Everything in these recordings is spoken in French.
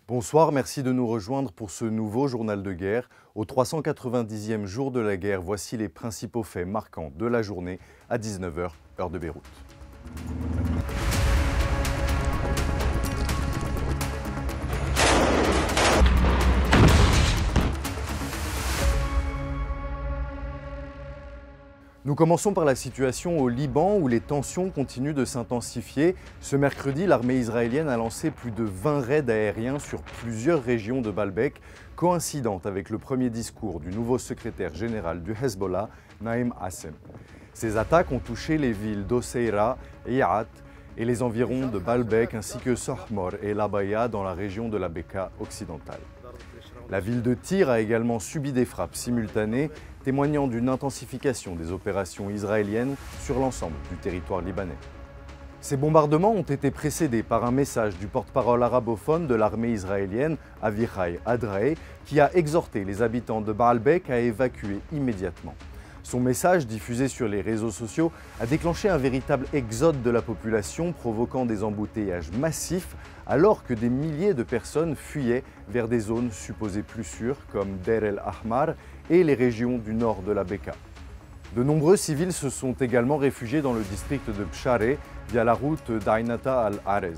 Bonsoir, merci de nous rejoindre pour ce nouveau journal de guerre. Au 390e jour de la guerre, voici les principaux faits marquants de la journée à 19 h, heure de Beyrouth. Nous commençons par la situation au Liban où les tensions continuent de s'intensifier. Ce mercredi, l'armée israélienne a lancé plus de 20 raids aériens sur plusieurs régions de Baalbek, coïncidente avec le premier discours du nouveau secrétaire général du Hezbollah, Naïm Assem. Ces attaques ont touché les villes d'Oseira, Eiat et les environs de Baalbek ainsi que Sohmor et Labaya dans la région de la Bekaa occidentale. La ville de Tyr a également subi des frappes simultanées, témoignant d'une intensification des opérations israéliennes sur l'ensemble du territoire libanais. Ces bombardements ont été précédés par un message du porte-parole arabophone de l'armée israélienne, Avichai Adrae, qui a exhorté les habitants de Baalbek à évacuer immédiatement. Son message, diffusé sur les réseaux sociaux, a déclenché un véritable exode de la population, provoquant des embouteillages massifs, alors que des milliers de personnes fuyaient vers des zones supposées plus sûres, comme Deir el-Ahmar et les régions du nord de la Bekaa. De nombreux civils se sont également réfugiés dans le district de Bchareh via la route d'Ainata al-Arez.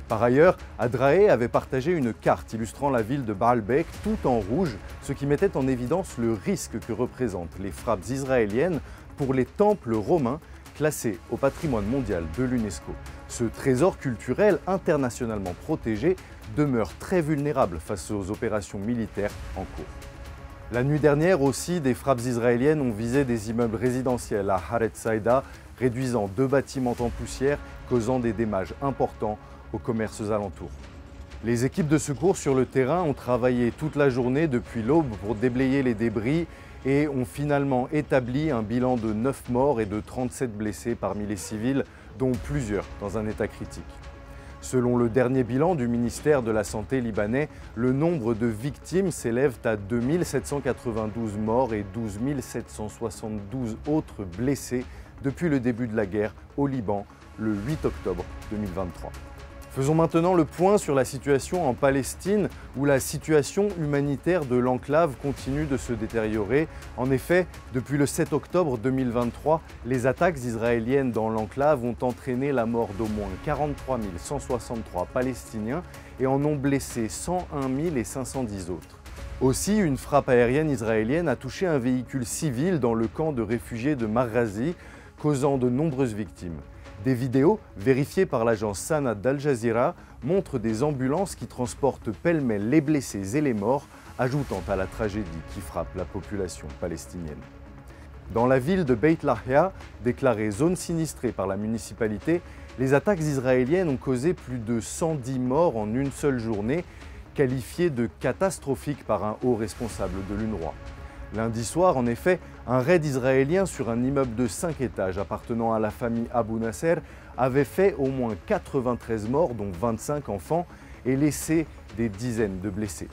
Par ailleurs, Adrae avait partagé une carte illustrant la ville de Baalbek tout en rouge, ce qui mettait en évidence le risque que représentent les frappes israéliennes pour les temples romains classés au patrimoine mondial de l'UNESCO. Ce trésor culturel internationalement protégé demeure très vulnérable face aux opérations militaires en cours. La nuit dernière aussi, des frappes israéliennes ont visé des immeubles résidentiels à Haret Saïda, réduisant 2 bâtiments en poussière, causant des dommages importants aux commerces alentours. Les équipes de secours sur le terrain ont travaillé toute la journée depuis l'aube pour déblayer les débris et ont finalement établi un bilan de 9 morts et de 37 blessés parmi les civils, dont plusieurs dans un état critique. Selon le dernier bilan du ministère de la Santé libanais, le nombre de victimes s'élève à 2792 morts et 12 772 autres blessés depuis le début de la guerre au Liban le 8 octobre 2023. Faisons maintenant le point sur la situation en Palestine, où la situation humanitaire de l'enclave continue de se détériorer. En effet, depuis le 7 octobre 2023, les attaques israéliennes dans l'enclave ont entraîné la mort d'au moins 43 163 Palestiniens et en ont blessé 101 510 autres. Aussi, une frappe aérienne israélienne a touché un véhicule civil dans le camp de réfugiés de Marrazi, causant de nombreuses victimes. Des vidéos, vérifiées par l'agence Sana d'Al Jazeera, montrent des ambulances qui transportent pêle-mêle les blessés et les morts, ajoutant à la tragédie qui frappe la population palestinienne. Dans la ville de Beit Lahia, déclarée zone sinistrée par la municipalité, les attaques israéliennes ont causé plus de 110 morts en une seule journée, qualifiées de catastrophiques par un haut responsable de l'UNRWA. Lundi soir, en effet, un raid israélien sur un immeuble de 5 étages appartenant à la famille Abu Nasser avait fait au moins 93 morts, dont 25 enfants, et laissé des dizaines de blessés.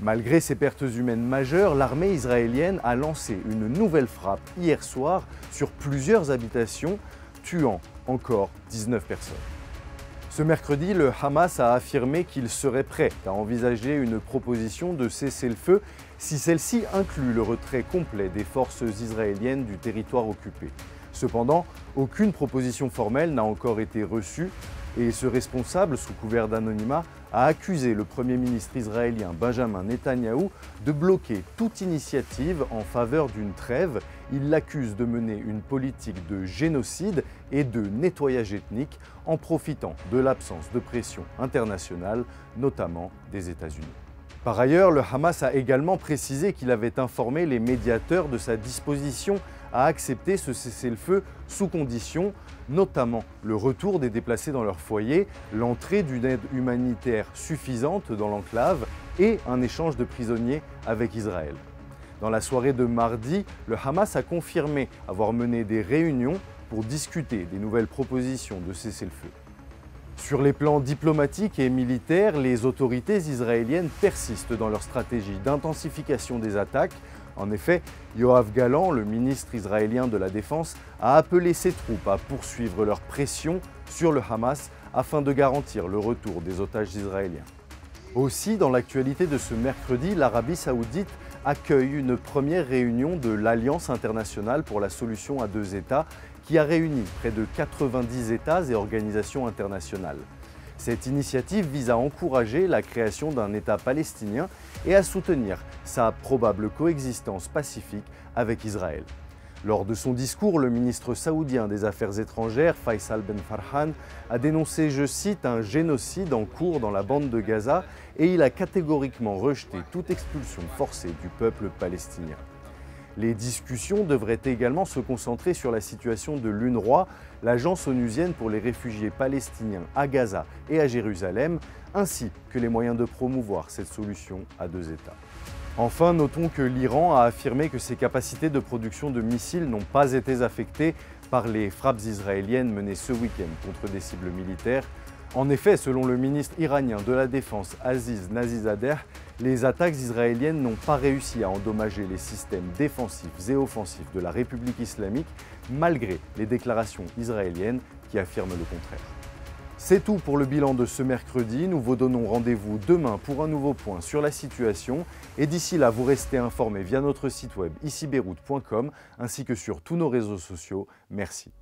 Malgré ces pertes humaines majeures, l'armée israélienne a lancé une nouvelle frappe hier soir sur plusieurs habitations, tuant encore 19 personnes. Ce mercredi, le Hamas a affirmé qu'il serait prêt à envisager une proposition de cessez-le-feu si celle-ci inclut le retrait complet des forces israéliennes du territoire occupé. Cependant, aucune proposition formelle n'a encore été reçue et ce responsable, sous couvert d'anonymat, a accusé le Premier ministre israélien Benjamin Netanyahou de bloquer toute initiative en faveur d'une trêve. Il l'accuse de mener une politique de génocide et de nettoyage ethnique en profitant de l'absence de pression internationale, notamment des États-Unis. Par ailleurs, le Hamas a également précisé qu'il avait informé les médiateurs de sa disposition à accepter ce cessez-le-feu sous conditions, notamment le retour des déplacés dans leur foyer, l'entrée d'une aide humanitaire suffisante dans l'enclave et un échange de prisonniers avec Israël. Dans la soirée de mardi, le Hamas a confirmé avoir mené des réunions pour discuter des nouvelles propositions de cessez-le-feu. Sur les plans diplomatiques et militaires, les autorités israéliennes persistent dans leur stratégie d'intensification des attaques. En effet, Yoav Gallant, le ministre israélien de la Défense, a appelé ses troupes à poursuivre leur pression sur le Hamas afin de garantir le retour des otages israéliens. Aussi, dans l'actualité de ce mercredi, l'Arabie saoudite accueille une première réunion de l'Alliance internationale pour la solution à deux États qui a réuni près de 90 États et organisations internationales. Cette initiative vise à encourager la création d'un État palestinien et à soutenir sa probable coexistence pacifique avec Israël. Lors de son discours, le ministre saoudien des Affaires étrangères, Faisal Ben Farhan, a dénoncé, je cite, un génocide en cours dans la bande de Gaza et il a catégoriquement rejeté toute expulsion forcée du peuple palestinien. Les discussions devraient également se concentrer sur la situation de l'UNRWA, l'agence onusienne pour les réfugiés palestiniens à Gaza et à Jérusalem, ainsi que les moyens de promouvoir cette solution à deux États. Enfin, notons que l'Iran a affirmé que ses capacités de production de missiles n'ont pas été affectées par les frappes israéliennes menées ce week-end contre des cibles militaires. En effet, selon le ministre iranien de la Défense Aziz Nazizadeh, les attaques israéliennes n'ont pas réussi à endommager les systèmes défensifs et offensifs de la République islamique, malgré les déclarations israéliennes qui affirment le contraire. C'est tout pour le bilan de ce mercredi. Nous vous donnons rendez-vous demain pour un nouveau point sur la situation. Et d'ici là, vous restez informés via notre site web icibeyrouth.com ainsi que sur tous nos réseaux sociaux. Merci.